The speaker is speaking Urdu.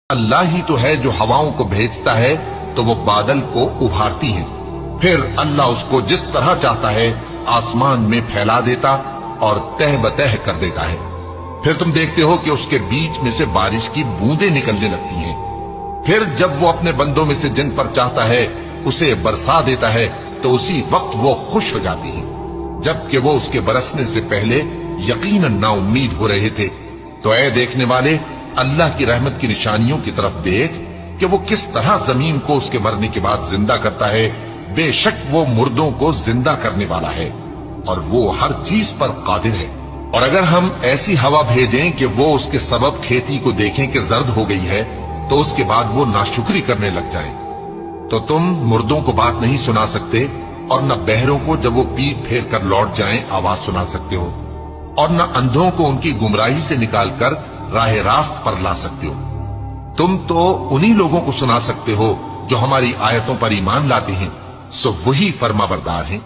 اللہ ہی تو ہے جو ہواؤں کو بھیجتا ہے تو وہ بادل کو ابھارتی ہیں، پھر اللہ اس کو جس طرح چاہتا ہے آسمان میں پھیلا دیتا اور تہ بتہ کر دیتا ہے۔ پھر تم دیکھتے ہو کہ اس کے بیچ میں سے بارش کی بوندیں نکلنے لگتی ہیں، پھر جب وہ اپنے بندوں میں سے جن پر چاہتا ہے اسے برسا دیتا ہے تو اسی وقت وہ خوش ہو جاتی ہیں، جبکہ وہ اس کے برسنے سے پہلے یقیناً نا امید ہو رہے تھے۔ تو اے دیکھنے والے، اللہ کی رحمت کی نشانیوں کی طرف دیکھ کہ وہ کس طرح زمین کو اس کے مرنے کے بعد زندہ کرتا ہے، بے شک وہ مردوں کو زندہ کرنے والا ہے اور وہ ہر چیز پر قادر ہے۔ اور اگر ہم ایسی ہوا بھیجیں کہ وہ اس کے سبب کھیتی کو دیکھیں کہ زرد ہو گئی ہے تو اس کے بعد وہ ناشکری کرنے لگ جائیں، تو تم مردوں کو بات نہیں سنا سکتے اور نہ بہروں کو جب وہ پیٹ پھیر کر لوٹ جائیں آواز سنا سکتے ہو، اور نہ اندھوں کو ان کی گمراہی سے نکال کر راہ راست پر لا سکتے ہو۔ تم تو انہی لوگوں کو سنا سکتے ہو جو ہماری آیتوں پر ایمان لاتے ہیں، سو وہی فرما بردار ہیں۔